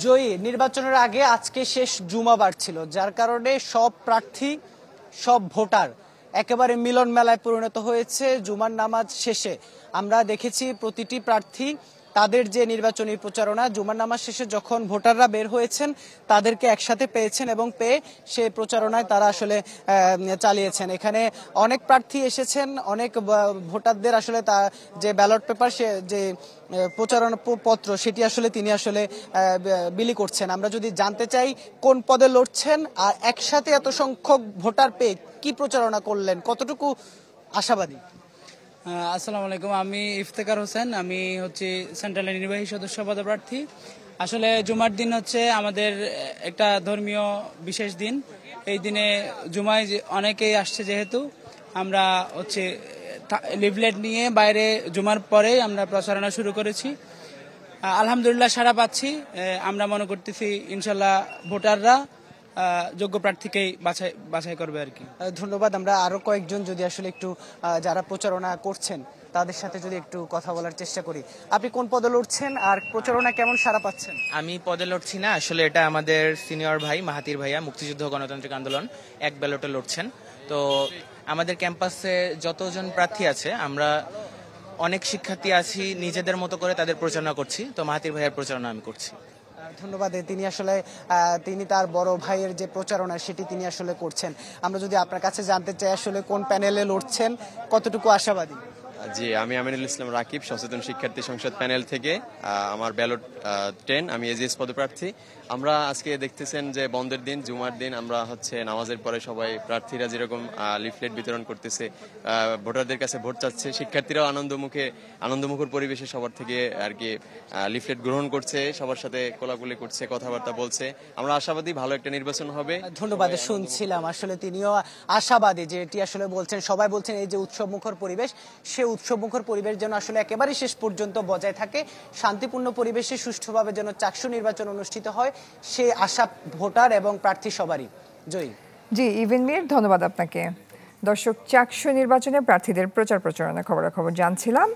জয়ী নির্বাচনের আগে আজকে শেষ জুমাবার ছিল, যার কারণে সব প্রার্থী সব ভোটার একেবারে মিলন মেলায় পরিণত হয়েছে। জুমার নামাজ শেষে আমরা দেখেছি প্রতিটি প্রার্থী তাদের যে নির্বাচনী প্রচারণা, জুমার নামাজ শেষে যখন ভোটাররা বের হয়েছেন তাদেরকে একসাথে পেয়েছেন এবং পেয়ে সেই প্রচারণায় তারা আসলে চালিয়েছেন। এখানে অনেক প্রার্থী এসেছেন, অনেক ভোটারদের আসলে তা যে ব্যালট পেপার, সে যে প্রচারণা পত্র সেটি আসলে তিনি আসলে বিলি করছেন। আমরা যদি জানতে চাই কোন পদে লড়ছেন আর একসাথে এত সংখ্যক ভোটার পেয়ে কি প্রচারণা করলেন, কতটুকু আশাবাদী? আসসালামু আলাইকুম, আমি ইফতেখার হোসেন, আমি হচ্ছে সেন্ট্রালের নির্বাহী সদস্য পদপ্রার্থী। আসলে জুমার দিন হচ্ছে আমাদের একটা ধর্মীয় বিশেষ দিন। এই দিনে জুমায় অনেকেই আসছে, যেহেতু আমরা হচ্ছে লিফলেট নিয়ে বাইরে জুমার পরে আমরা প্রচারণা শুরু করেছি। আলহামদুলিল্লাহ সাড়া পাচ্ছি। আমরা মনে করতেছি ইনশাল্লাহ ভোটাররা যোগ্য প্রার্থীকেই বাছাই করবে আর কি। ধন্যবাদ। আমরা আরো কয়েকজন যদি আসলে একটু যারা প্রচারণা করছেন তাদের সাথে যদি একটু কথা বলার চেষ্টা করি। আপনি কোন পদে লড়ছেন আর প্রচারণা কেমন সাড়া পাচ্ছেন? আমি পদে লড়ছি না, আসলে এটা আমাদের সিনিয়র ভাই মাহাতির ভাইয়া, মুক্তিযুদ্ধ গণতান্ত্রিক আন্দোলন, এক ব্যালটে লড়ছেন। তো আমাদের ক্যাম্পাসে যতজন প্রার্থী আছে আমরা অনেক শিক্ষার্থী আছি, নিজেদের মতো করে তাদের প্রচারণা করছি। তো মাহাতির ভাইয়ের প্রচারণা আমি করছি। ধন্যবাদ। তিনি আসলে তিনি তার বড় ভাইয়ের যে প্রচারণা সেটি তিনি আসলে করছেন। আমরা যদি আপনার কাছে জানতে চাই আসলে কোন প্যানেলে লড়ছেন, কতটুকু আশাবাদী? জি, আমি আমিনুল ইসলাম রাকিব, সচেতন শিক্ষার্থী সংসদ প্যানেল থেকে। আমার ব্যালট 10, আমি এজিএস পদপ্রার্থী। আমরা আজকে দেখতেছেন যে বন্ধের দিন, জুমার দিন, আমরা হচ্ছে নামাজের পরে সবাই প্রার্থীরা যেরকম লিফলেট বিতরণ করতেছে, ভোটারদের কাছে ভোট চাচ্ছে, শিক্ষার্থীরাও আনন্দমুখর পরিবেশে সবার থেকে আর কি লিফলেট গ্রহণ করছে, সবার সাথে কোলাকুলি করছে, কথাবার্তা বলছে। আমরা আশাবাদী ভালো একটা নির্বাচন হবে। ধন্যবাদ। শুনছিলাম আসলে তিনিও আশাবাদী, যে এটি আসলে বলছেন, সবাই বলছেন এই যে উৎসবমুখর পরিবেশ, সে উৎসবমুখর পরিবেশ যেন আসলে একেবারে শেষ পর্যন্ত বজায় থাকে, শান্তিপূর্ণ পরিবেশে সুষ্ঠুভাবে যেন চাকসু নির্বাচন অনুষ্ঠিত হয়, সে আশা ভোটার এবং প্রার্থী সবারই। জয়ী। জি, ইভেন মির, ধন্যবাদ আপনাকে। দর্শক, চাকসু নির্বাচনে প্রার্থীদের প্রচারণা খবরাখবর জানছিলাম।